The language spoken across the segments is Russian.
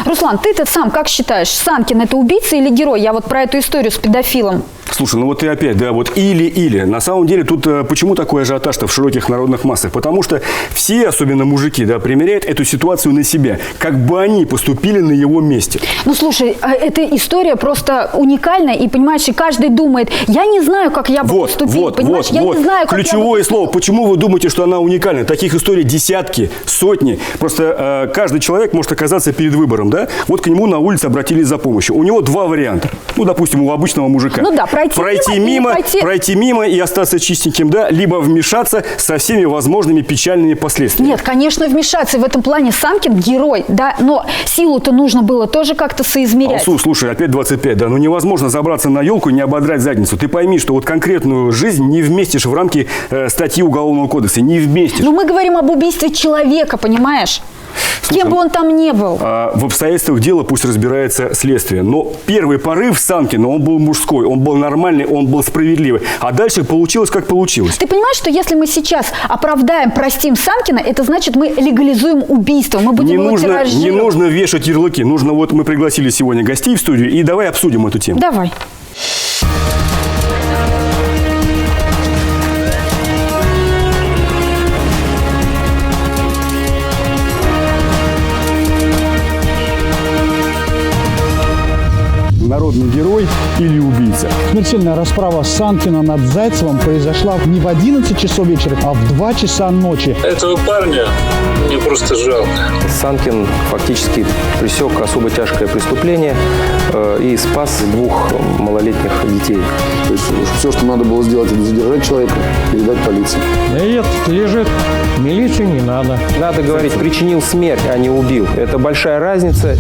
Руслан, ты-то сам как считаешь, Санкин это убийца или герой? Я вот про эту историю с педофилом. Слушай, ну вот ты опять, да, вот или-или. На самом деле тут почему такой ажиотаж-то в широких народных массах? Потому что все, особенно мужики, да, примеряют эту ситуацию на себя. Как бы они поступили на его месте. Ну, слушай, эта история просто уникальная. И, понимаешь, и каждый думает, я не знаю, как я бы поступил. Понимаешь, я не знаю, как ключевое слово. Почему вы думаете, что она уникальна? Таких историй десятки, сотни. Просто каждый человек может оказаться перед выбором, да? Вот к нему на улице обратились за помощью. У него два варианта. Ну, допустим, у обычного мужика. Ну да, пройти мимо и остаться чистеньким, да, либо вмешаться со всеми возможными печальными последствиями. Нет, конечно, вмешаться. В этом плане Санкин герой, да, но силу-то нужно было тоже как-то соизмерять. Алсу, слушай, опять 25, да, ну невозможно забраться на елку и не ободрать задницу. Ты пойми, что вот конкретную жизнь не вместишь в рамки статьи Уголовного кодекса, не вместишь. Но мы говорим об убийстве человека, понимаешь? Слушай, кем бы он там ни был. В обстоятельствах дела пусть разбирается следствие. Но первый порыв Санкина, он был мужской, он был нормальный, он был справедливый. А дальше получилось, как получилось. Ты понимаешь, что если мы сейчас оправдаем, простим Санкина, это значит, мы легализуем убийство. Мы будем его тиражировать. Не нужно вешать ярлыки. Нужно, вот мы пригласили сегодня гостей в студию, и давай обсудим эту тему. Давай. Народный герой или убийца? Смертельная расправа Санкина над Зайцевым произошла не в 11 часов вечера, а в 2 часа ночи. Этого парня мне просто жалко. Санкин фактически пресек особо тяжкое преступление и спас 2 малолетних детей. То есть все, что надо было сделать, это задержать человека, передать полиции. Нет, лежит. Милицию не надо. Надо говорить, причинил смерть, а не убил. Это большая разница.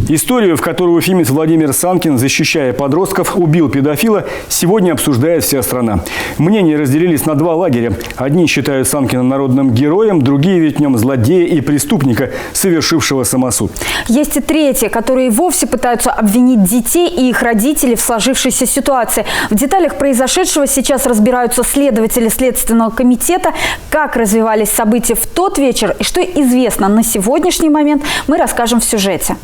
Историю, в которую уфимец Владимир Санкин, защищая подростков, убил педофила, сегодня обсуждает вся страна. Мнения разделились на 2 лагеря. Одни считают Санкина народным героем, другие видят в нем злодея и преступника, совершившего самосуд. Есть и третьи, которые вовсе пытаются обвинить детей и их родителей в сложившейся ситуации. В деталях произошедшего сейчас разбираются следователи Следственного комитета. Как развивались события в тот вечер и что известно на сегодняшний момент, мы расскажем в сюжете.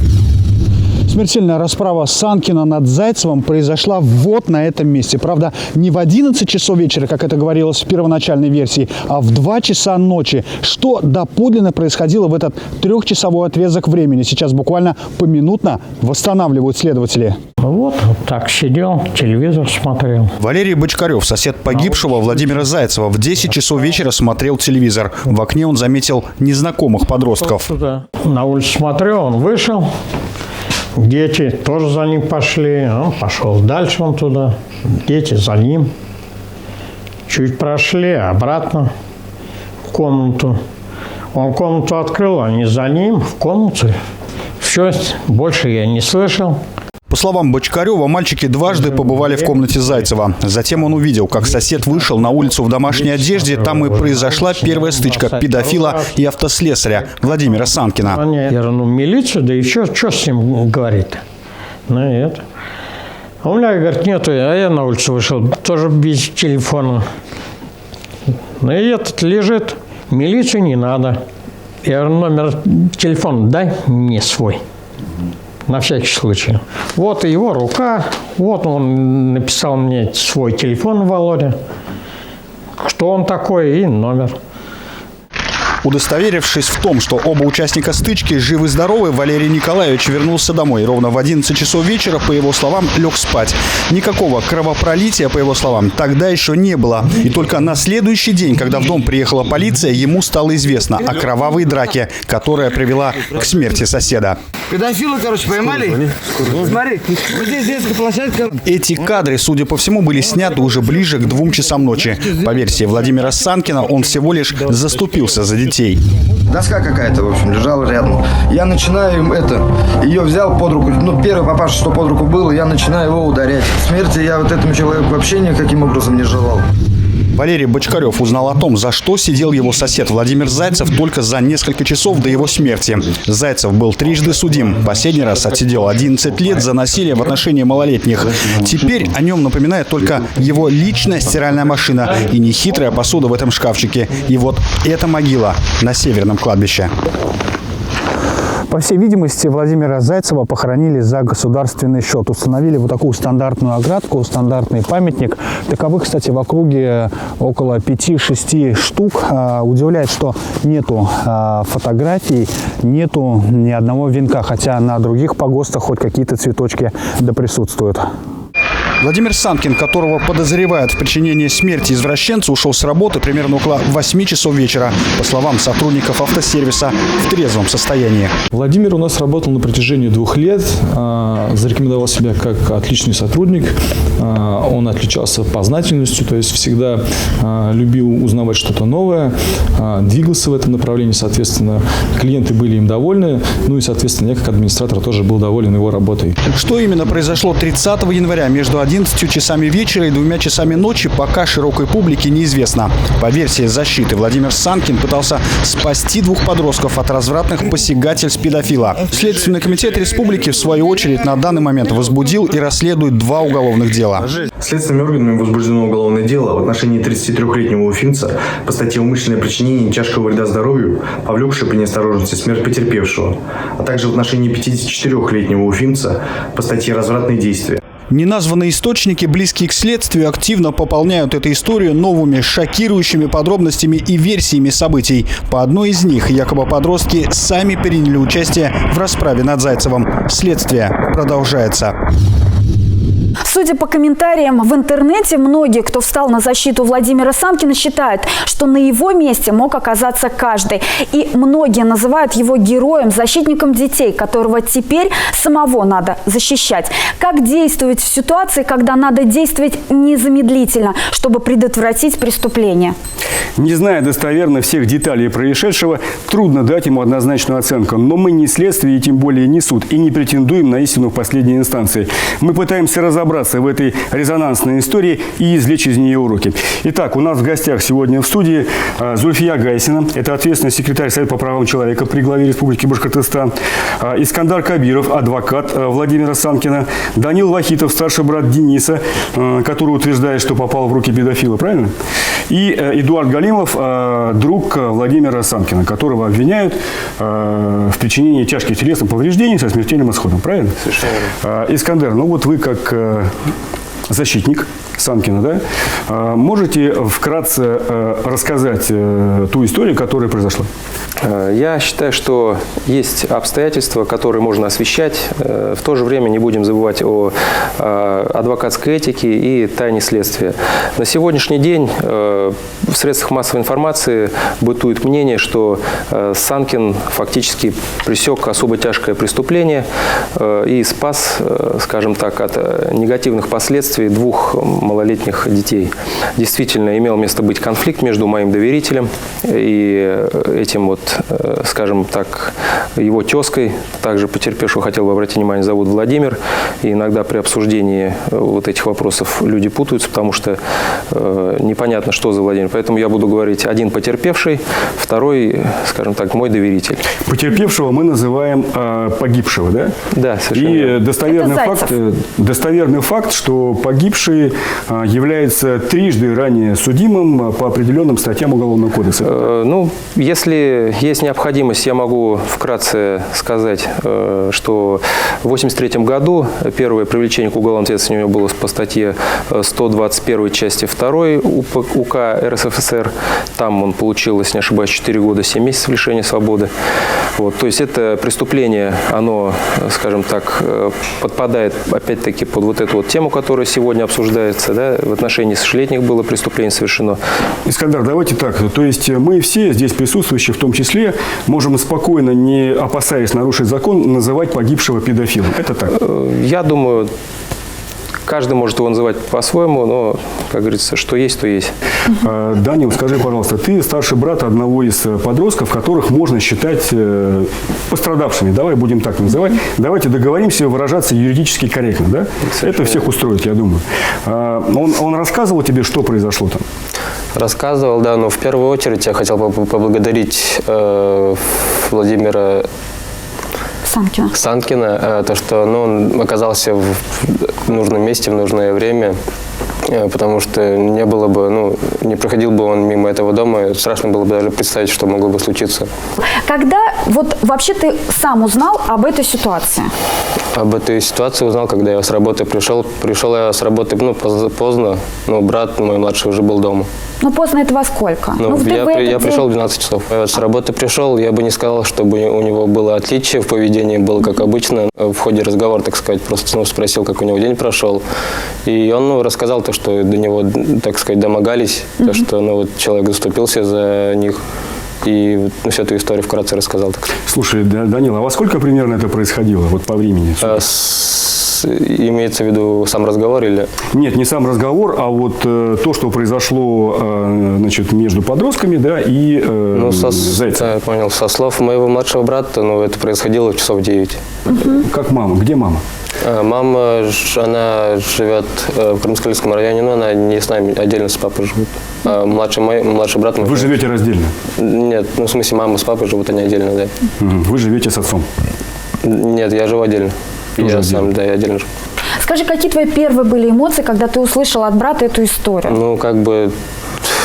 Смертельная расправа Санкина над Зайцевым произошла вот на этом месте. Правда, не в 11 часов вечера, как это говорилось в первоначальной версии, а в 2 часа ночи. Что доподлинно происходило в этот 3-часовой отрезок времени? Сейчас буквально поминутно восстанавливают следователи. Вот так сидел, телевизор смотрел. Валерий Бочкарев, сосед погибшего Владимира Зайцева, в 10 часов вечера смотрел телевизор. В окне он заметил незнакомых подростков. На улицу смотрел, он вышел. Дети тоже за ним пошли. Он пошел дальше вон туда. Дети за ним. Чуть прошли, обратно в комнату. Он комнату открыл, они за ним в комнате. Все, больше я не слышал. По словам Бочкарева, мальчики дважды побывали в комнате Зайцева. Затем он увидел, как сосед вышел на улицу в домашней одежде. Там и произошла первая стычка педофила и автослесаря Владимира Санкина. Я говорю, милицию, да еще что с ним говорит? Ну, это. А у меня, говорит, нету, а я на улицу вышел, тоже без телефона. Ну, и этот лежит, милицию не надо. Я говорю, номер телефона дай мне свой. На всякий случай. Вот его рука, вот он написал мне свой телефон, Володя, кто он такой и номер. Удостоверившись в том, что оба участника стычки живы-здоровы, Валерий Николаевич вернулся домой. Ровно в 11 часов вечера, по его словам, лег спать. Никакого кровопролития, по его словам, тогда еще не было. И только на следующий день, когда в дом приехала полиция, ему стало известно о кровавой драке, которая привела к смерти соседа. Педофила, поймали? Смотри, вот здесь детская площадка. Эти кадры, судя по всему, были сняты уже ближе к 2 часам ночи. По версии Владимира Санкина, он всего лишь заступился за детей. Доска какая-то, в общем, лежала рядом. Я начинаю ее взял под руку, первый попавший, что под руку было, я начинаю его ударять. Смерти я вот этому человеку вообще никаким образом не желал. Валерий Бочкарев узнал о том, за что сидел его сосед Владимир Зайцев только за несколько часов до его смерти. Зайцев был трижды судим. Последний раз отсидел 11 лет за насилие в отношении малолетних. Теперь о нем напоминает только его личная стиральная машина и нехитрая посуда в этом шкафчике. И вот эта могила на Северном кладбище. По всей видимости, Владимира Зайцева похоронили за государственный счет. Установили вот такую стандартную оградку, стандартный памятник. Таковых, кстати, в округе около 5-6 штук. Удивляет, что нету фотографий, нету ни одного венка, хотя на других погостах хоть какие-то цветочки да присутствуют. Владимир Санкин, которого подозревают в причинении смерти извращенца, ушел с работы примерно около 8 часов вечера. По словам сотрудников автосервиса, в трезвом состоянии. Владимир у нас работал на протяжении 2 лет, зарекомендовал себя как отличный сотрудник. Он отличался познательностью, то есть всегда любил узнавать что-то новое, двигался в этом направлении, соответственно, клиенты были им довольны, ну и, соответственно, я как администратор тоже был доволен его работой. Что именно произошло 30 января между 11 часами вечера и 2 часами ночи, пока широкой публике неизвестно. По версии защиты, Владимир Санкин пытался спасти 2 подростков от развратных посягательств педофила. Следственный комитет республики, в свою очередь, на данный момент возбудил и расследует 2 уголовных дела. Следственными органами возбуждено уголовное дело в отношении 33-летнего уфимца по статье «Умышленное причинение тяжкого вреда здоровью, повлекшее при неосторожности смерть потерпевшего», а также в отношении 54-летнего уфимца по статье «Развратные действия». Неназванные источники, близкие к следствию, активно пополняют эту историю новыми шокирующими подробностями и версиями событий. По одной из них якобы подростки сами приняли участие в расправе над Зайцевым. Следствие продолжается. Судя по комментариям в интернете, многие, кто встал на защиту Владимира Санкина, считают, что на его месте мог оказаться каждый. И многие называют его героем, защитником детей, которого теперь самого надо защищать. Как действовать в ситуации, когда надо действовать незамедлительно, чтобы предотвратить преступление? Не зная достоверно всех деталей происшедшего, трудно дать ему однозначную оценку. Но мы не следствие и тем более не суд, и не претендуем на истину в последней инстанции. Мы пытаемся разобраться в этой резонансной истории и извлечь из нее уроки. Итак, у нас в гостях сегодня в студии Зульфия Гайсина, это ответственный секретарь Совета по правам человека при главе Республики Башкортостан, Искандар Кабиров, адвокат Владимира Санкина, Данил Вахитов, старший брат Дениса, который утверждает, что попал в руки педофила, правильно? И Эдуард Галимов, друг Владимира Санкина, которого обвиняют в причинении тяжких телесных повреждений со смертельным исходом, правильно? Совершенно. Искандер, ну вот вы как защитник Санкина, да, можете вкратце рассказать ту историю, которая произошла? Я считаю, что есть обстоятельства, которые можно освещать. В то же время не будем забывать о адвокатской этике и тайне следствия. На сегодняшний день в средствах массовой информации бытует мнение, что Санкин фактически пресек особо тяжкое преступление и спас, скажем так, от негативных последствий 2 малолетних детей. Действительно, имел место быть конфликт между моим доверителем и этим вот, скажем так, его тезкой, также потерпевшего, хотел бы обратить внимание, зовут Владимир. И иногда при обсуждении вот этих вопросов люди путаются, потому что непонятно, что за Владимир. Поэтому я буду говорить: один потерпевший, второй, скажем так, мой доверитель. Потерпевшего мы называем погибшего, да? Да, совершенно. И достоверный факт, что погибший является трижды ранее судимым по определенным статьям Уголовного кодекса. Ну, если есть необходимость, я могу вкратце сказать, что в 1983 году первое привлечение к уголовной ответственности у него было по статье 121 части 2 УК РСФСР. Там он получил, если не ошибаюсь, 4 года 7 месяцев лишения свободы. Вот, то есть это преступление, оно, скажем так, подпадает опять-таки под вот эту вот тему, которая сегодня обсуждается. Да? В отношении 6-летних было преступление совершено. Искандар, давайте так. То есть мы все здесь присутствующие, в том числе, можем спокойно, не опасаясь нарушить закон, называть погибшего педофилом. Это так? Я думаю, каждый может его называть по-своему, но, как говорится, что есть, то есть. Данил, скажи, пожалуйста, ты старший брат одного из подростков, которых можно считать пострадавшими. Давай будем так называть. Давайте договоримся выражаться юридически корректно, да? Это всех устроит, я думаю. Он рассказывал тебе, что произошло там? Рассказывал, да, но в первую очередь я хотел поблагодарить Владимира Санкина, то, что он оказался в нужном месте в нужное время потому что не было бы, не проходил бы он мимо этого дома, страшно было бы даже представить, что могло бы случиться. Когда вот вообще ты сам узнал об этой ситуации? Об этой ситуации узнал, когда я с работы пришел. Пришел я с работы поздно, брат мой младший уже был дома. Поздно это во сколько? Я пришел в 12 часов. С работы пришел, я бы не сказал, чтобы у него было отличие в поведении, было как обычно. В ходе разговора, так сказать, просто спросил, как у него день прошел. И он рассказал то, что до него, так сказать, домогались, то, что человек заступился за них. И всю эту историю вкратце рассказал. Слушай, Данила, а во сколько примерно это происходило, вот по времени? Имеется в виду сам разговор или? Нет, не сам разговор, а вот то, что произошло, между подростками, да, и Зайцевым. Я понял. Со слов моего младшего брата, это происходило часов 9. Как мама? Где мама? Мама, она живет в Крымско-Лисском районе, но она не с нами, отдельно с папой живут. А младший брат... Вы живете раздельно? Нет, в смысле, мама с папой живут, они отдельно, да. Вы живете с отцом? Нет, я живу отдельно. Я сам, да, я отдельно живу. Скажи, какие твои первые были эмоции, когда ты услышал от брата эту историю?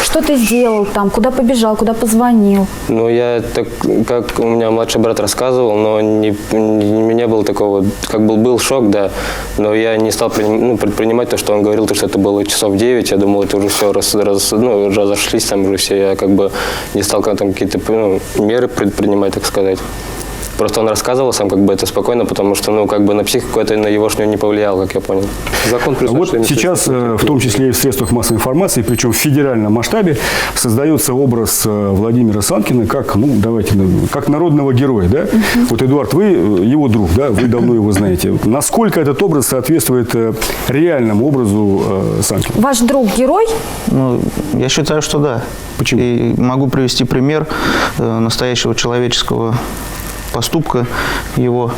Что ты сделал там? Куда побежал? Куда позвонил? Я так, как у меня младший брат рассказывал, но у меня было такого, был шок, да, но я не стал предпринимать то, что он говорил, что это было часов 9, я думал, это уже все разошлись там уже все, я не стал какие-то меры предпринимать, так сказать. Просто он рассказывал сам это спокойно, потому что на психику это на егошнюю не повлияло, как я понял. Закон вот сейчас, в том числе и в средствах массовой информации, причем в федеральном масштабе, создается образ Владимира Санкина как, как народного героя, да? Вот, Эдуард, вы его друг, да? Вы давно его знаете. Насколько этот образ соответствует реальному образу Санкина? Ваш друг герой? Я считаю, что да. Почему? И могу привести пример настоящего человеческого поступка его,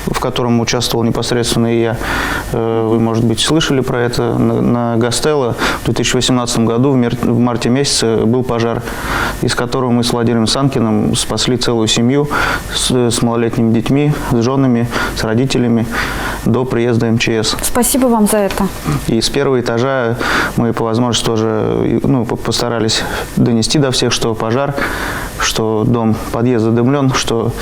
в котором участвовал непосредственно и я. Вы, может быть, слышали про это. На Гастелло в 2018 году, в марте месяце, был пожар, из которого мы с Владимиром Санкиным спасли целую семью с малолетними детьми, с женами, с родителями до приезда МЧС. Спасибо вам за это. И с первого этажа мы по возможности тоже постарались донести до всех, что пожар, что подъезд задымлен, что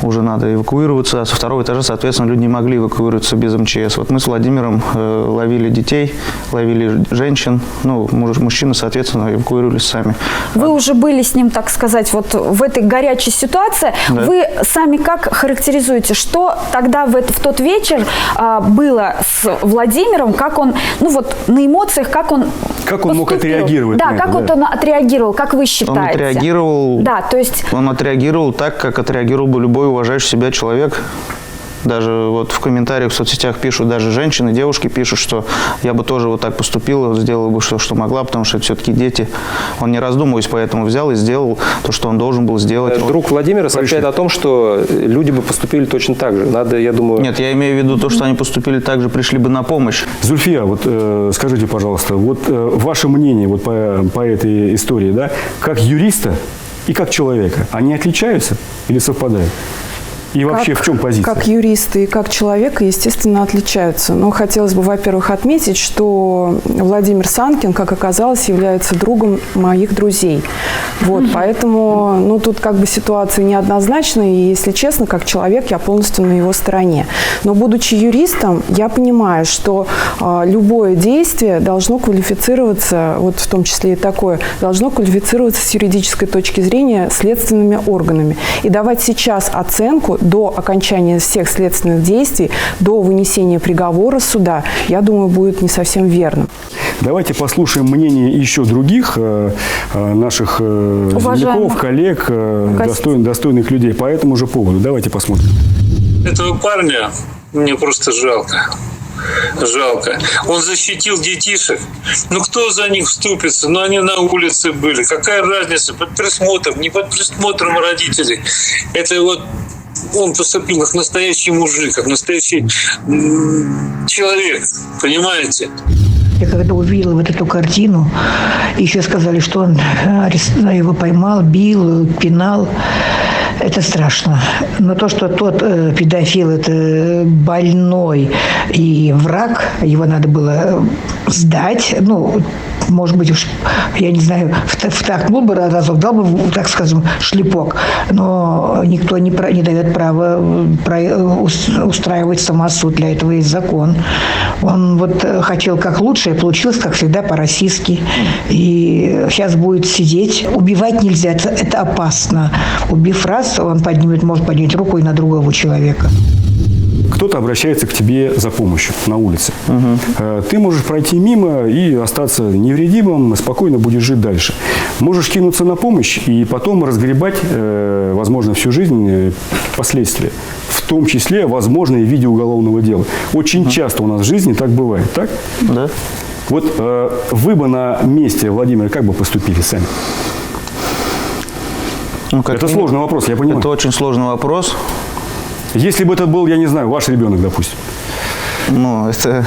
уже надо эвакуироваться. А со второго этажа, соответственно, люди не могли эвакуироваться без МЧС. Вот мы с Владимиром ловили детей, ловили женщин. Мужчины, соответственно, эвакуировались сами. Вы уже были с ним, так сказать, вот в этой горячей ситуации. Да. Вы сами как характеризуете, что тогда в тот вечер было с Владимиром, как он, на эмоциях, как он мог отреагировать? Да, как он отреагировал, как вы считаете? Он отреагировал, да, то есть... Он отреагировал так, как отреагировал бы любой уважающий себя человек. Даже вот в комментариях в соцсетях пишут, даже женщины, девушки пишут, что я бы тоже вот так поступила, сделала бы что могла, потому что это все-таки дети. Он не раздумываясь, поэтому взял и сделал то, что он должен был сделать. Друг Владимира сообщает о том, что люди бы поступили точно так же. Я думаю... Нет, я имею в виду то, что они поступили так же, пришли бы на помощь. Зульфия, скажите, пожалуйста, ваше мнение по этой истории, да, как юриста и как человека, они отличаются или совпадают? И вообще в чем позиция? Как юристы и как человека, естественно, отличаются. Но хотелось бы, во-первых, отметить, что Владимир Санкин, как оказалось, является другом моих друзей. Поэтому, тут ситуация неоднозначная, и, если честно, как человек, я полностью на его стороне. Но, будучи юристом, я понимаю, что любое действие должно квалифицироваться, в том числе и такое, должно квалифицироваться с юридической точки зрения следственными органами. И давать сейчас оценку до окончания всех следственных действий, до вынесения приговора суда, я думаю, будет не совсем верно. Давайте послушаем мнение еще других наших земляков, коллег, достойных людей по этому же поводу. Давайте посмотрим. Этого парня мне просто жалко. Он защитил детишек. Кто за них вступится? Они на улице были. Какая разница? Под присмотром, не под присмотром родителей. Это он поступил как настоящий мужик, как настоящий человек. Понимаете? Я когда увидела эту картину, еще сказали, что он его поймал, бил, пинал. Это страшно. Но то, что тот педофил – это больной и враг, его надо было сдать, ну, может быть, уж, я не знаю, втолкнул бы разок, дал бы, так скажем, шлепок, но никто не дает права устраивать самосуд, для этого есть закон. Он вот хотел как лучше, получилось, как всегда, по-российски. И сейчас будет сидеть. Убивать нельзя, это опасно. Убив раз, он может поднять руку и на другого человека. Кто-то обращается к тебе за помощью на улице. Ты можешь пройти мимо и остаться невредимым, спокойно будешь жить дальше. Можешь кинуться на помощь и потом разгребать, возможно, всю жизнь последствия. В том числе, возможно, и в виде уголовного дела. Очень часто у нас в жизни так бывает, так? Да. Вот вы бы на месте Владимира как бы поступили сами? Ну, это сложный вопрос, я понимаю. Это очень сложный вопрос. Если бы это был, я не знаю, ваш ребенок, допустим. Ну, это...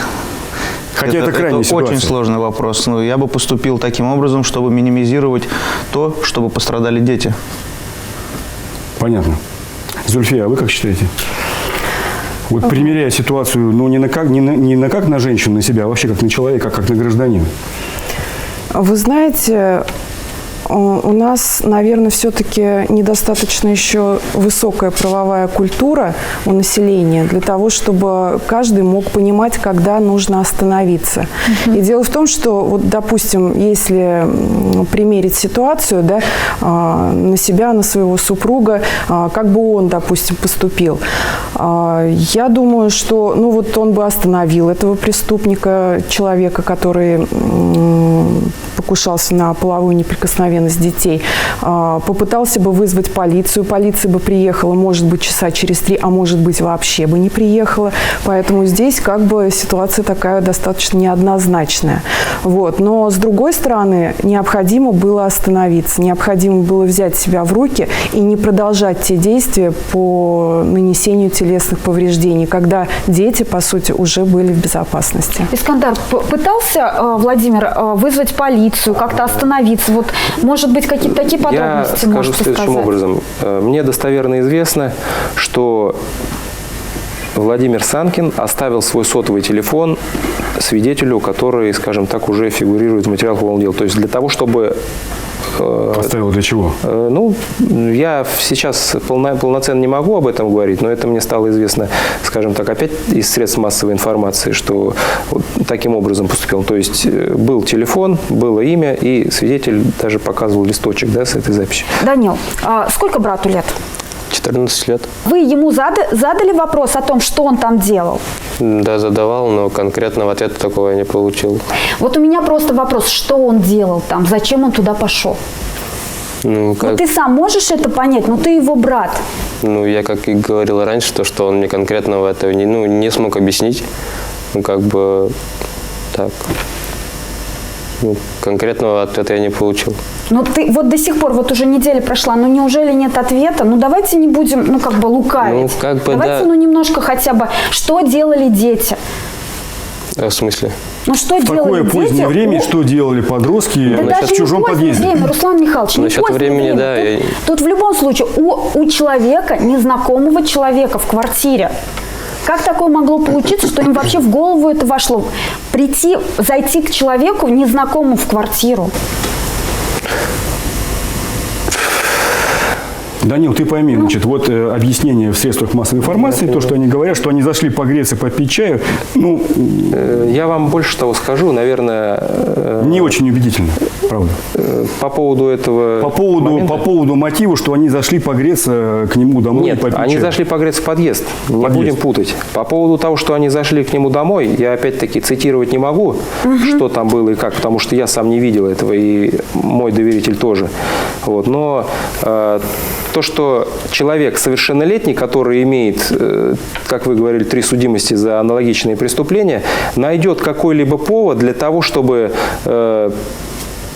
Хотя это крайняя ситуация. Очень сложный вопрос. Но я бы поступил таким образом, чтобы минимизировать то, чтобы пострадали дети. Понятно. Зульфия, а вы как считаете? Вот примеряя ситуацию, ну, не на как на женщину, на себя, а вообще как на человека, как на гражданина. Вы знаете, у нас, наверное, все-таки недостаточно еще высокая правовая культура у населения для того, чтобы каждый мог понимать, когда нужно остановиться. И дело в том, что, вот, допустим, если примерить ситуацию, да, на себя, на своего супруга, как бы он, допустим, поступил, я думаю, что, ну, вот он бы остановил этого преступника, человека, который покушался на половую неприкосновенность детей, попытался бы вызвать полицию, полиция бы приехала, может быть, часа через 3, а может быть, вообще бы не приехала. Поэтому здесь как бы ситуация такая достаточно неоднозначная. Вот. Но, с другой стороны, необходимо было остановиться, необходимо было взять себя в руки и не продолжать те действия по нанесению телесных повреждений, когда дети, по сути, уже были в безопасности. Искандар, пытался Владимир вызвать полицию, как-то остановиться? Вот, может быть, какие-то такие подробности Я можете скажу следующим образом. Мне достоверно известно, что Владимир Санкин оставил свой сотовый телефон свидетелю, который, скажем так, уже фигурирует в материалах уголовного дела. То есть для того, чтобы... Оставил для чего? Ну, я сейчас полноценно не могу об этом говорить, но это мне стало известно, скажем так, опять из средств массовой информации, что вот таким образом поступил. То есть был телефон, было имя, и свидетель даже показывал листочек, да, с этой записью. Данил, сколько брату лет? 14 лет. Вы ему задали вопрос о том, что он там делал? Да, задавал, но конкретного ответа такого я не получил. Вот у меня просто вопрос, что он делал там, зачем он туда пошел? Ну, как... Ну, ты сам можешь это понять, но ты его брат. Ну, я, как и говорил раньше, то, что он мне конкретного этого не смог объяснить. Ну, как бы так. Ну, конкретного ответа я не получил. Ну, ты вот до сих пор, вот уже неделя прошла, ну, неужели нет ответа? Ну, давайте не будем, ну, как бы лукавить. Ну, как бы, давайте, да. ну, немножко хотя бы, что делали дети? В смысле? Ну, что в делали такое позднее дети? время, что делали подростки Да в чужом подъезде? Время, Руслан Михайлович, не Насчет позднее времени, время. да. Тут в любом случае у человека, незнакомого человека в квартире, как такое могло получиться, что им вообще в голову это вошло? Зайти к человеку незнакомому в квартиру? Данил, ты пойми, значит, вот объяснение в средствах массовой информации, то, что они говорят, что они зашли погреться, попить чаю, ну... Я вам больше того скажу, наверное... Не очень убедительно, правда. По поводу этого... По поводу мотива, что они зашли погреться к нему домой. Нет, и попить они чаю. зашли погреться в подъезд. Не будем путать. По поводу того, что они зашли к нему домой, я опять-таки цитировать не могу, что там было и как, потому что я сам не видел этого, и мой доверитель тоже. Вот. Но то, что человек совершеннолетний, который имеет, как вы говорили, 3 судимости за аналогичные преступления, найдет какой-либо повод для того, чтобы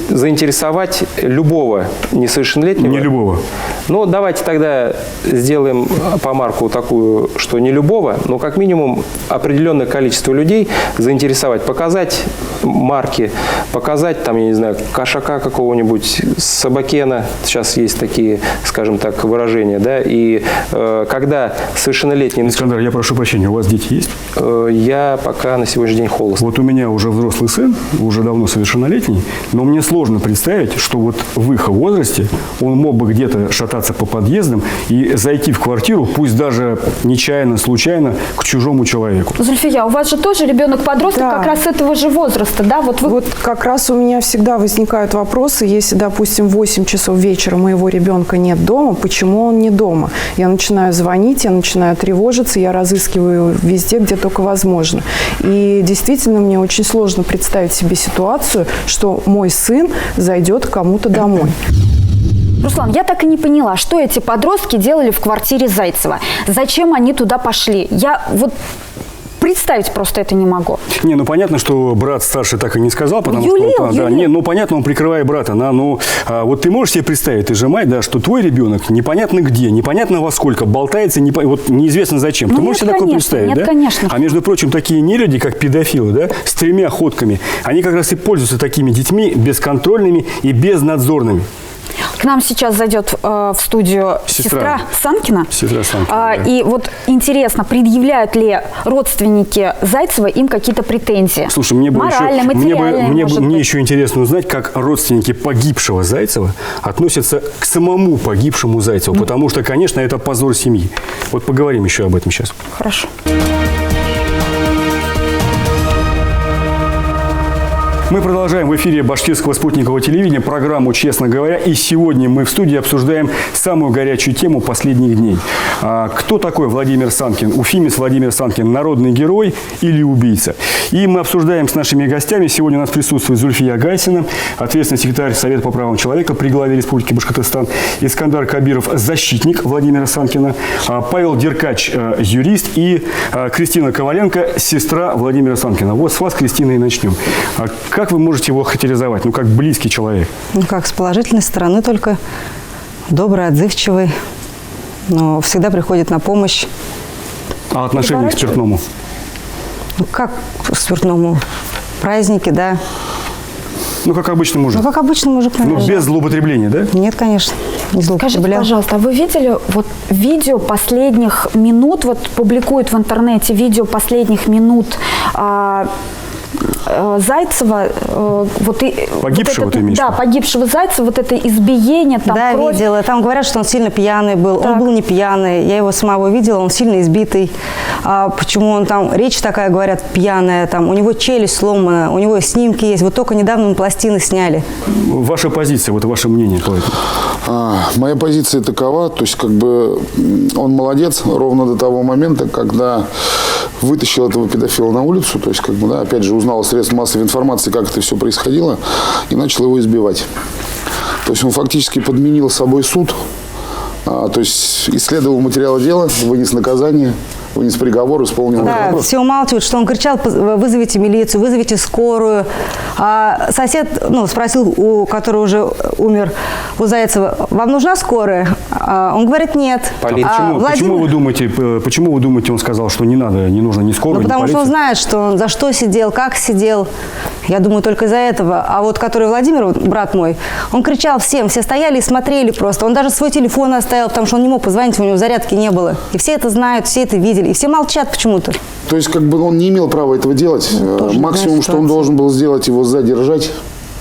заинтересовать любого несовершеннолетнего. Не любого. Ну, давайте тогда сделаем помарку такую, что не любого, но как минимум определенное количество людей заинтересовать, показать марки, показать, там, я не знаю, кошака какого-нибудь, собакена, сейчас есть такие, скажем так, выражения, да, и когда совершеннолетний... Искандар, я прошу прощения, у вас дети есть? Я пока на сегодняшний день холост. Вот у меня уже взрослый сын, уже давно совершеннолетний, но мне сложно представить, что вот в их возрасте он мог бы где-то шататься по подъездам и зайти в квартиру, пусть даже нечаянно, случайно, к чужому человеку. Зульфия, у вас же тоже ребенок-подросток как раз этого же возраста, да? Вот как раз у меня всегда возникают вопросы, если, допустим, в 8 часов вечера моего ребенка нет дома, почему он не дома? Я начинаю звонить, я начинаю тревожиться, я разыскиваю везде, где только возможно. И действительно, мне очень сложно представить себе ситуацию, что мой сын зайдет к кому-то домой. Руслан, я так и не поняла, что эти подростки делали в квартире Зайцева. Зачем они туда пошли? Я вот представить просто это не могу. Не, ну понятно, что брат старший так и не сказал, потому юлил, что... Да, не, ну понятно, он прикрывает брата. Вот ты можешь себе представить, ты же мать, да, что твой ребенок непонятно где, непонятно во сколько, болтается, вот неизвестно зачем. Ну, ты можешь себе такое представить, нет, да? Конечно. А между прочим, такие нелюди, как педофилы, да, с 3 ходками, они как раз и пользуются такими детьми бесконтрольными и безнадзорными. К нам сейчас зайдет в студию сестра Санкина. Сестра Санкина, да. И вот интересно, предъявляют ли родственники Зайцева им какие-то претензии? Слушай, мне материальные, еще интересно узнать, как родственники погибшего Зайцева относятся к самому погибшему Зайцеву, потому что, конечно, это позор семьи. Вот поговорим еще об этом сейчас. Хорошо. Мы продолжаем в эфире башкирского спутникового телевидения программу «Честно говоря». И сегодня мы в студии обсуждаем самую горячую тему последних дней. Кто такой Владимир Санкин? Уфимец Владимир Санкин – народный герой или убийца? И мы обсуждаем с нашими гостями. Сегодня у нас присутствует Зульфия Гайсина, ответственный секретарь Совета по правам человека при главе Республики Башкортостан, Искандар Кабиров – защитник Владимира Санкина, Павел Деркач – юрист, и Кристина Коваленко – сестра Владимира Санкина. Вот с вас, Кристина, и начнем. Как вы можете его характеризовать? Ну, как близкий человек. Ну, как с положительной стороны только. Добрый, отзывчивый. Но всегда приходит на помощь. А отношение к спиртному? Ну, как к спиртному? Праздники, да. Ну, как обычный мужик. Ну, как обычный мужик, наверное. Ну, без злоупотребления, да? Нет, конечно, не злоупотреблял. Скажите, пожалуйста, а вы видели вот видео последних минут, вот публикуют в интернете видео последних минут Зайцева, погибшего, ты имеешь? Да, погибшего Зайцева, вот это избиение, там да, кровь. видела. Там говорят, что он сильно пьяный был. Так. Он был не пьяный. Я его самого видела, он сильно избитый. Почему он там, речь такая, говорят, пьяная, там, у него челюсть сломана, у него снимки есть. Вот только недавно мы пластины сняли. Ваша позиция, вот ваше мнение по этому? Моя позиция такова, то есть как бы он молодец ровно до того момента, когда вытащил этого педофила на улицу, то есть как бы, да, опять же, узнал из средств массовой информации, как это все происходило, и начал его избивать. То есть он фактически подменил собой суд, то есть исследовал материалы дела, вынес наказание, вынес приговор, исполнил вопрос. Все умалчивают, что он кричал: вызовите милицию, вызовите скорую. А сосед, спросил, который уже умер, у Зайцева: вам нужна скорая? Он говорит: нет. Почему вы думаете, он сказал, что не надо, не нужно ни скорую, ни потому полицию? что он знает, что он за что сидел, как сидел. Я думаю, только из-за этого. А вот который Владимир, брат мой, он кричал всем, все стояли и смотрели просто. Он даже свой телефон оставил, потому что он не мог позвонить, у него зарядки не было. И все это знают, все это видели. И все молчат почему-то. То есть, как бы он не имел права этого делать. Максимум, что он должен был сделать, его задержать,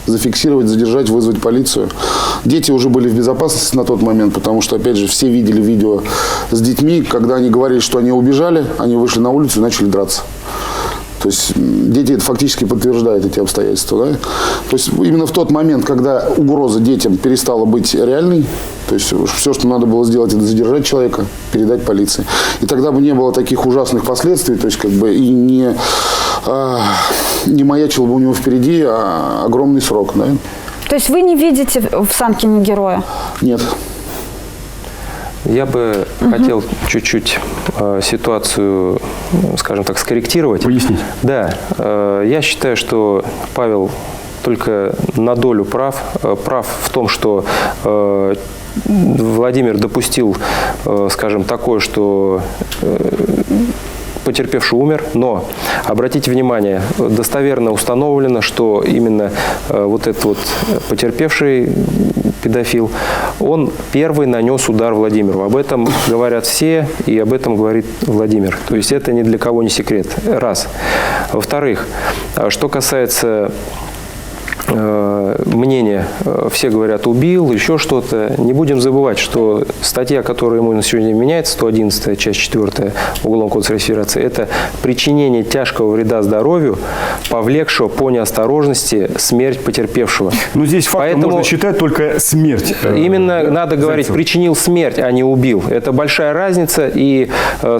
зафиксировать, задержать, вызвать полицию. Дети уже были в безопасности на тот момент, потому что, опять же, все видели видео с детьми, когда они говорили, что они убежали, они вышли на улицу и начали драться. То есть дети это фактически подтверждают, эти обстоятельства. Да? То есть именно в тот момент, когда угроза детям перестала быть реальной, то есть все, что надо было сделать, это задержать человека, передать полиции. И тогда бы не было таких ужасных последствий, то есть как бы и не маячил бы у него впереди огромный срок. Да? То есть вы не видите в Санкине героя? Нет. Я бы хотел чуть-чуть ситуацию, скажем так, скорректировать. Пояснить. Да. Я считаю, что Павел только на долю прав. Прав в том, что Владимир допустил, скажем, такое, что потерпевший умер, но, обратите внимание, достоверно установлено, что именно вот этот вот потерпевший педофил, он первый нанес удар Владимиру. Об этом говорят все, и об этом говорит Владимир. То есть это ни для кого не секрет. Раз. Во-вторых, что касается мнение, все говорят, убил, еще что-то. Не будем забывать, что статья, которая ему на сегодня меняется, 111, часть 4 Уголовного кодекса Российской Федерации, это причинение тяжкого вреда здоровью, повлекшего по неосторожности смерть потерпевшего. Но здесь фактом можно считать только смерть. Именно надо говорить, причинил смерть, а не убил. Это большая разница. И,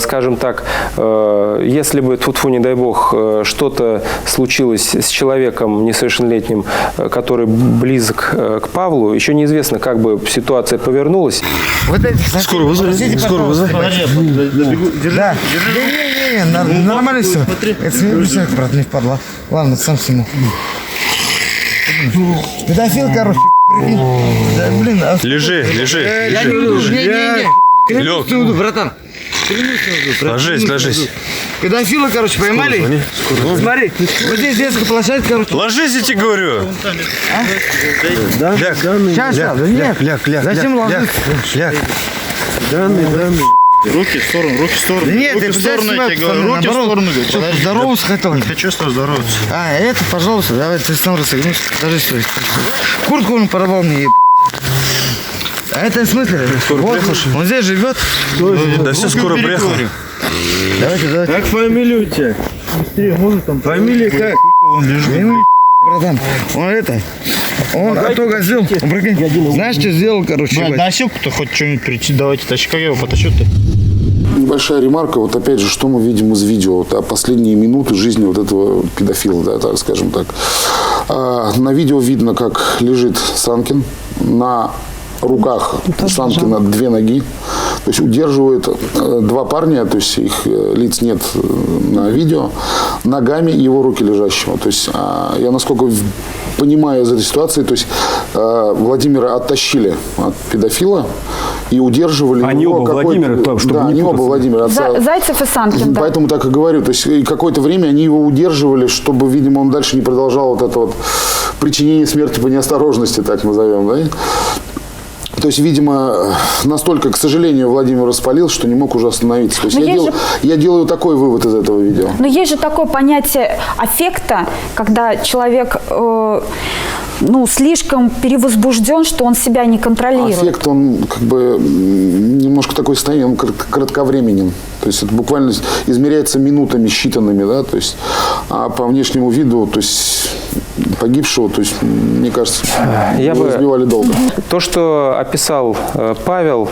скажем так, если бы, тьфу-тьфу, не дай бог, что-то случилось с человеком несовершеннолетним, который близок к Павлу, еще неизвестно, как бы ситуация повернулась. Вот эти, скоро вызови. Скоро вызови. Да. Не, нормально все. Это смеюсь, брат, не впадло. Ладно, сам сниму. Педофил, короче. Да, блин. Лежи. Я не уйду. Не. Лег. Братан. Ложись. Педофила, короче, поймали. Смотри, вот здесь детская площадка, короче. Ложись, я тебе говорю. Ляг. Сейчас, ляг. Зачем ложиться? Ляг. Данные. Руки в сторону. Нет, руки в сторону, я тебе говорю. Руки в сторону. Здороваться хотел. Не хочу с тобой здороваться. Это, пожалуйста, давай, ты сам рассогнусь. Даже стой. Куртку он порвал мне, А это в смысле? Вот, он здесь живет. Да все, скоро приехал. Давайте. Как фамилия у тебя? Быстрее, может там. Фамилия как? Он лежит. Братан, он только сделал. Прикинь, знаешь, что сделал, короче? Носилку-то хоть что-нибудь прийти, давайте тащи, как я его потащу-то. Небольшая ремарка, вот опять же, что мы видим из видео, вот, последние минуты жизни вот этого педофила, да, так скажем так. На видео видно, как лежит Санкин, на руках Санкина 2 ноги, то есть удерживает 2 парня, то есть их лиц нет на видео, ногами его руки лежащего. То есть я насколько понимаю из этой ситуации, то есть Владимира оттащили от педофила и удерживали они его. Оба Владимира, чтобы да, не они оба Владимира. Зайцев и Санкин, да. Поэтому так и говорю. То есть и какое-то время они его удерживали, чтобы, видимо, он дальше не продолжал вот это вот причинение смерти по неосторожности, так назовем, да? То есть, видимо, настолько, к сожалению, Владимир распалил, что не мог уже остановиться. То есть я делаю такой вывод из этого видео. Но есть же такое понятие аффекта, когда человек слишком перевозбужден, что он себя не контролирует. Аффект, он как бы немножко такой состояние, он кратковременен. То есть это буквально измеряется минутами считанными, да, то есть, а по внешнему виду, то есть погибшего, то есть, мне кажется, его избивали долго. То, что описал Павел,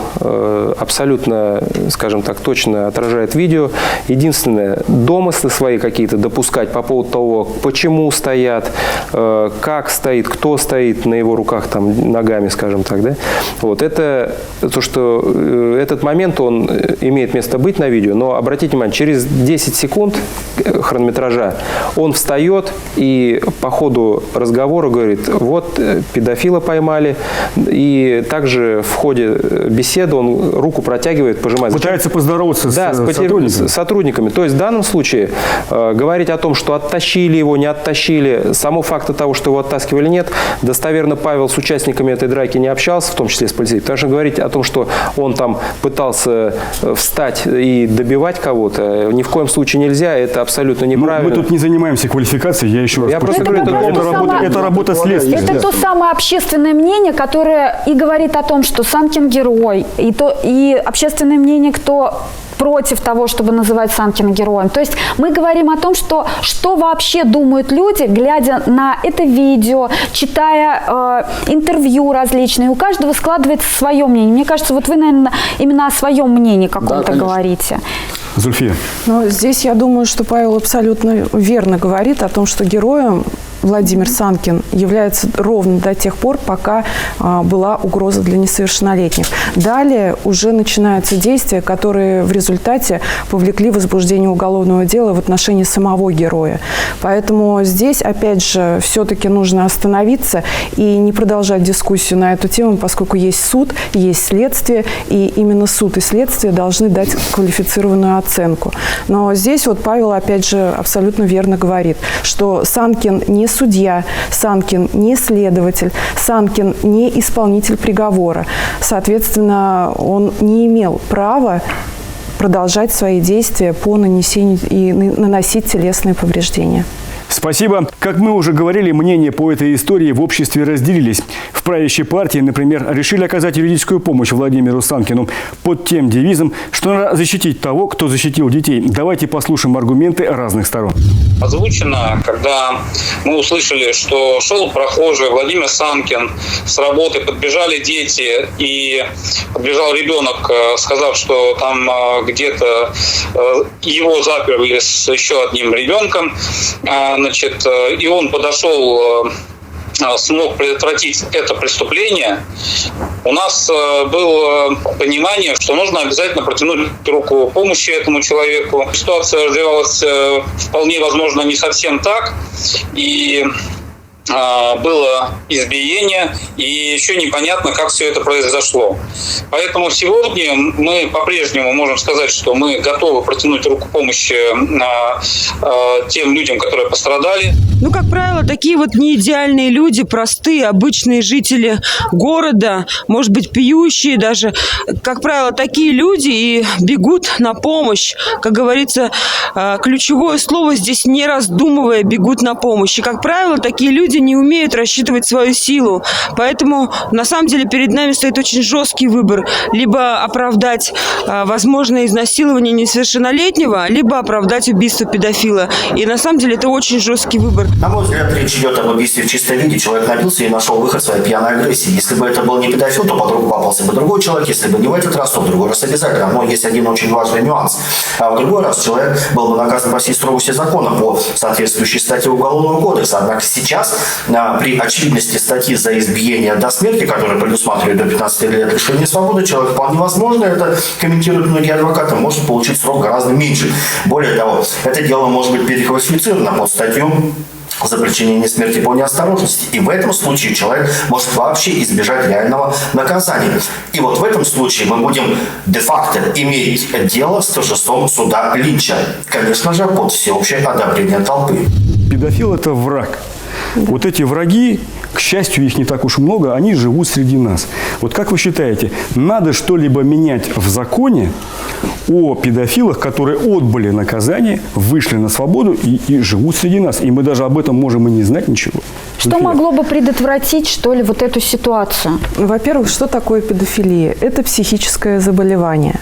абсолютно, скажем так, точно отражает видео. Единственное, домыслы свои какие-то допускать по поводу того, почему стоят, как стоит, кто стоит на его руках, там, ногами, скажем так, да? Вот это то, что этот момент, он имеет место быть на видео, но обратите внимание, через 10 секунд хронометража он встает и по ходу разговора говорит, вот педофила поймали, и также в ходе беседы он руку протягивает, пожимает. Пытается поздороваться с сотрудниками. То есть в данном случае говорить о том, что оттащили его, не оттащили, само факта того, что его оттаскивали, нет. Достоверно Павел с участниками этой драки не общался, в том числе с полицейскими. Потому что говорить о том, что он там пытался встать и добивать кого-то, ни в коем случае нельзя, это абсолютно неправильно. Мы тут не занимаемся квалификацией, я еще раз подчеркну. Это работа следствия. Это то самое общественное мнение, которое и говорит о том, что Санкин герой, и общественное мнение, кто против того, чтобы называть Санкина героем. То есть мы говорим о том, что вообще думают люди, глядя на это видео, читая интервью различные. У каждого складывается свое мнение. Мне кажется, вот вы, наверное, именно о своем мнении каком-то говорите. Зульфия. Но здесь я думаю, что Павел абсолютно верно говорит о том, что героем Владимир Санкин является ровно до тех пор, пока была угроза для несовершеннолетних. Далее уже начинаются действия, которые в результате повлекли возбуждение уголовного дела в отношении самого героя. Поэтому здесь, опять же, все-таки нужно остановиться и не продолжать дискуссию на эту тему, поскольку есть суд, есть следствие, и именно суд и следствие должны дать квалифицированную оценку. Но здесь вот Павел, опять же, абсолютно верно говорит, что Санкин не судья, Санкин не следователь, Санкин не исполнитель приговора. Соответственно, он не имел права продолжать свои действия по нанесению и наносить телесные повреждения. Спасибо. Как мы уже говорили, мнения по этой истории в обществе разделились. В правящей партии, например, решили оказать юридическую помощь Владимиру Санкину под тем девизом, что надо защитить того, кто защитил детей. Давайте послушаем аргументы разных сторон. Озвучено, когда мы услышали, что шел прохожий Владимир Санкин с работы, подбежали дети, и подбежал ребенок, сказав, что там где-то его заперли с еще одним ребенком. Значит, и он подошел, смог предотвратить это преступление. У нас было понимание, что нужно обязательно протянуть руку помощи этому человеку. Ситуация развивалась вполне возможно не совсем так. И было избиение, и еще непонятно, как все это произошло. Поэтому сегодня мы по-прежнему можем сказать, что мы готовы протянуть руку помощи тем людям, которые пострадали. Ну, как правило, такие вот неидеальные люди, простые, обычные жители города, может быть, пьющие даже, как правило, такие люди и бегут на помощь. Как говорится, ключевое слово здесь, не раздумывая, бегут на помощь. И, как правило, такие люди не умеют рассчитывать свою силу. Поэтому, на самом деле, перед нами стоит очень жесткий выбор. Либо оправдать возможное изнасилование несовершеннолетнего, либо оправдать убийство педофила. И, на самом деле, это очень жесткий выбор. На мой взгляд, речь идет об убийстве в чистом виде. Человек напился и нашел выход своей пьяной агрессии. Если бы это был не педофил, то под руку попался бы другой человек. Если бы не в этот раз, то в другой раз обязательно. Но есть один очень важный нюанс. А в другой раз человек был бы наказан по всей строгости закона по соответствующей статье Уголовного кодекса. Однако сейчас при очевидности статьи за избиение до смерти, которая предусматривает до 15 лет лишения свободы, человек вполне возможно, это комментируют многие адвокаты, может получить срок гораздо меньше. Более того, это дело может быть переквалифицировано под статью за причинение смерти по неосторожности. И в этом случае человек может вообще избежать реального наказания. И вот в этом случае мы будем де-факто иметь дело с торжеством суда Линча. Конечно же, под всеобщее одобрение толпы. Педофил – это враг. Вот эти враги, к счастью, их не так уж много, они живут среди нас. Вот как вы считаете, надо что-либо менять в законе о педофилах, которые отбыли наказание, вышли на свободу и живут среди нас? И мы даже об этом можем и не знать ничего. Что могло бы предотвратить, что ли, вот эту ситуацию? Во-первых, что такое педофилия? Это психическое заболевание.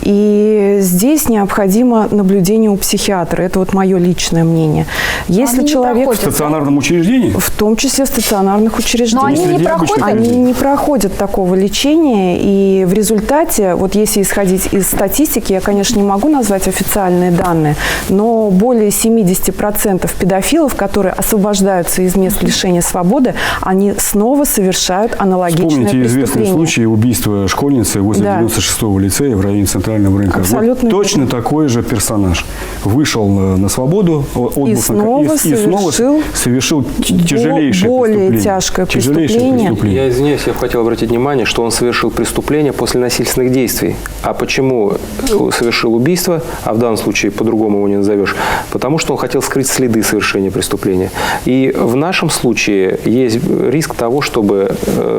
И здесь необходимо наблюдение у психиатра. Это вот мое личное мнение. Если человек... В стационарном учреждении? В том числе в стационарных учреждениях. Но они не проходят? Они не проходят такого лечения. И в результате, вот если исходить из статистики, я, конечно, не могу назвать официальные данные, но более 70% педофилов, которые освобождаются из мест лишения свободы, они снова совершают аналогичное преступление. Вспомните известный случай убийства школьницы возле 96-го лицея в районе Центрального рынка. Абсолютно вот точно такой же персонаж. Вышел на свободу, и снова совершил тяжелейшее более тяжкое преступление. Я извиняюсь, я хотел обратить внимание, что он совершил преступление после насильственных действий. А почему совершил убийство, а в данном случае по-другому его не назовешь? Потому что он хотел скрыть следы совершения преступления. И в нашем случае есть риск того, чтобы,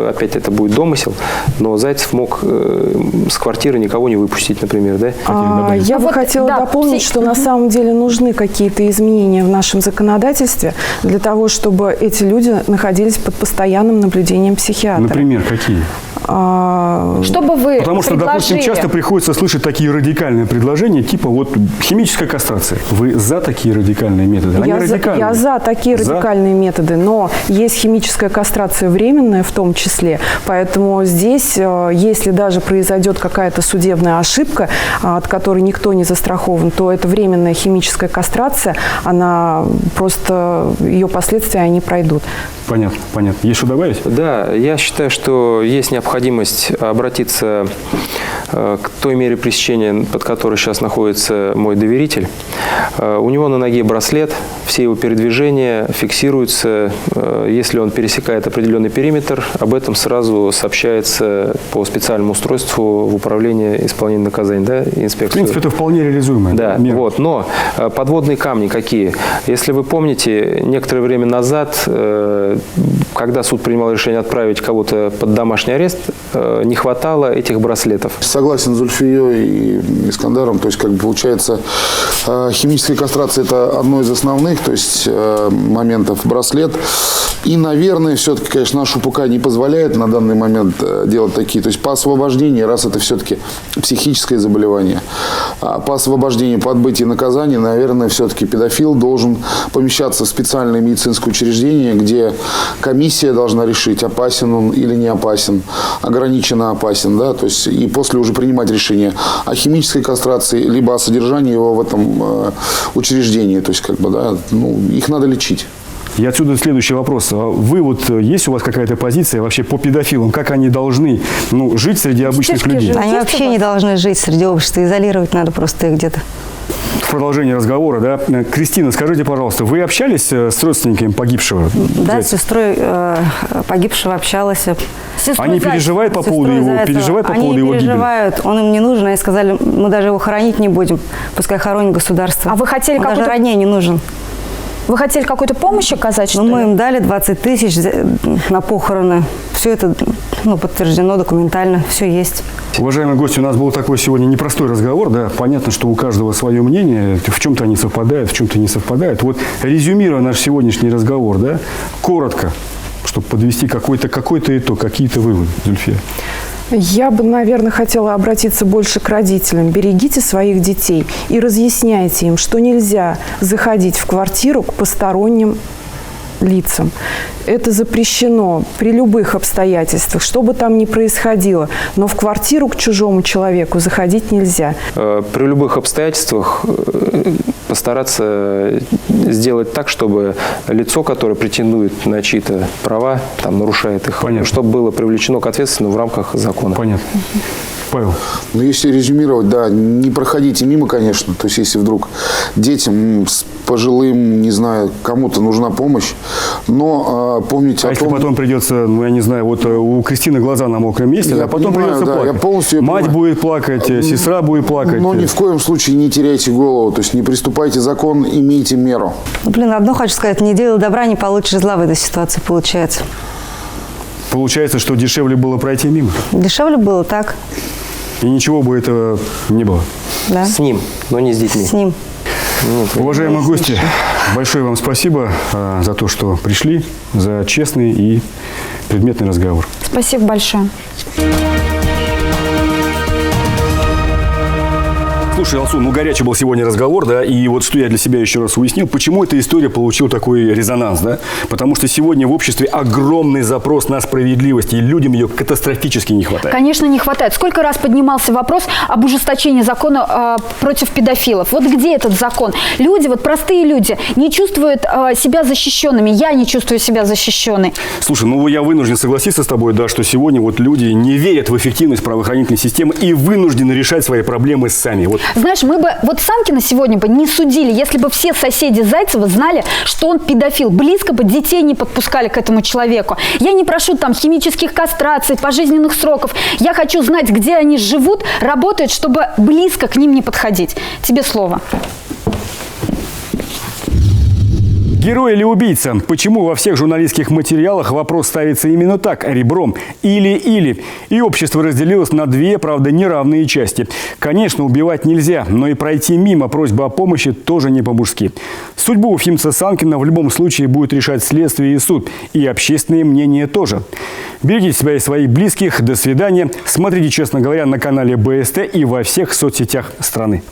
опять это будет домысел, но Зайцев мог с квартиры никого не выпустить, например, да? Я бы хотела дополнить, что на самом деле нужны какие-то изменения в нашем законодательстве для того, чтобы эти люди находились под постоянным наблюдением психиатра. Например, какие? Что бы вы Потому что, допустим, часто приходится слышать такие радикальные предложения, типа вот химическая кастрация. Вы за такие радикальные методы? Они радикальные. Я за такие радикальные методы, но есть химическая кастрация временная в том числе. Поэтому здесь, если даже произойдет какая-то судебная ошибка, от которой никто не застрахован, то эта временная химическая кастрация, она просто, ее последствия, они пройдут. Понятно, понятно. Есть что добавить? Да, я считаю, что есть необходимость обратиться к той мере пресечения, под которой сейчас находится мой доверитель. У него на ноге браслет, все его передвижения фиксируются. Если он пересекает определенный периметр, об этом сразу сообщается по специальному устройству в управление исполнения наказаний, да, инспекцию. В принципе, это вполне реализуемое. Да, вот. Но подводные камни какие? Если вы помните, некоторое время назад, когда суд принимал решение отправить кого-то под домашний арест, не хватало этих браслетов. Согласен с Зульфией и Искандаром. То есть, как бы получается, химическая кастрация – это одно из основных, то есть, моментов браслет. И, наверное, все-таки, конечно, наш УПК не позволяет на данный момент делать такие. То есть, по освобождению, раз это все-таки психическое заболевание, по освобождению, по отбытии наказания, наверное, все-таки педофил должен помещаться в специальное медицинское учреждение, где комиссия должна решить, опасен он или не опасен, ограниченно опасен, да, то есть, и после уже принимать решение о химической кастрации, либо о содержании его в этом учреждении, то есть, как бы, да, ну, их надо лечить. И отсюда следующий вопрос. Вы вот, есть у вас какая-то позиция вообще по педофилам? Как они должны жить среди обычных людей? Они вообще не должны жить среди общества, изолировать надо просто их где-то. В продолжение разговора, да. Кристина, скажите, пожалуйста, вы общались с родственниками погибшего? Да, с сестрой погибшего общалась. Они переживают по поводу его гибели? Они переживают, он им не нужен. Они сказали, мы даже его хоронить не будем, пускай хоронит государство. А вы хотели он даже родне не нужен. Вы хотели какую-то помощь оказать, что ли? Мы им дали 20 тысяч на похороны. Все это подтверждено документально, все есть. Уважаемые гости, у нас был такой сегодня непростой разговор, да, понятно, что у каждого свое мнение, в чем-то они совпадают, в чем-то не совпадают. Вот резюмируя наш сегодняшний разговор, да, коротко, чтобы подвести какой-то итог, какие-то выводы, Зульфия. Я бы, наверное, хотела обратиться больше к родителям. Берегите своих детей и разъясняйте им, что нельзя заходить в квартиру к посторонним лицам. Это запрещено при любых обстоятельствах, что бы там ни происходило. Но в квартиру к чужому человеку заходить нельзя. При любых обстоятельствах постараться сделать так, чтобы лицо, которое претендует на чьи-то права, нарушает их, чтобы было привлечено к ответственности в рамках закона. Понятно. Павел. Ну, если резюмировать, да, не проходите мимо, конечно. То есть, если вдруг детям, пожилым, не знаю, кому-то нужна помощь, но помните о том... если потом придется, я не знаю, вот у Кристины глаза на мокром месте, а потом придется плакать. Я полностью мать будет плакать, сестра будет плакать. Но ни в коем случае не теряйте голову, то есть не приступайте закон, имейте меру. Одно хочу сказать, не делай добра, не получишь зла в этой ситуации, получается. Получается, что дешевле было пройти мимо? Дешевле было, так. И ничего бы этого не было? Да. С ним, но не с детьми. С ним. Уважаемые гости, большое вам спасибо за то, что пришли, за честный и предметный разговор. Спасибо большое. Слушай, Алсу, горячий был сегодня разговор, да, и вот что я для себя еще раз уяснил, почему эта история получила такой резонанс, да, потому что сегодня в обществе огромный запрос на справедливость, и людям ее катастрофически не хватает. Конечно, не хватает. Сколько раз поднимался вопрос об ужесточении закона против педофилов? Вот где этот закон? Люди, простые люди, не чувствуют себя защищенными. Я не чувствую себя защищенной. Слушай, я вынужден согласиться с тобой, да, что сегодня люди не верят в эффективность правоохранительной системы и вынуждены решать свои проблемы сами. Знаешь, мы бы Санкина сегодня бы не судили, если бы все соседи Зайцева знали, что он педофил. Близко бы детей не подпускали к этому человеку. Я не прошу химических кастраций, пожизненных сроков. Я хочу знать, где они живут, работают, чтобы близко к ним не подходить. Тебе слово. Герой или убийца? Почему во всех журналистских материалах вопрос ставится именно так, ребром? Или-или. И общество разделилось на две, правда, неравные части. Конечно, убивать нельзя, но и пройти мимо просьбы о помощи тоже не по-мужски. Судьбу уфимца Санкина в любом случае будет решать следствие и суд. И общественное мнение тоже. Берегите себя и своих близких. До свидания. Смотрите, честно говоря, на канале БСТ и во всех соцсетях страны.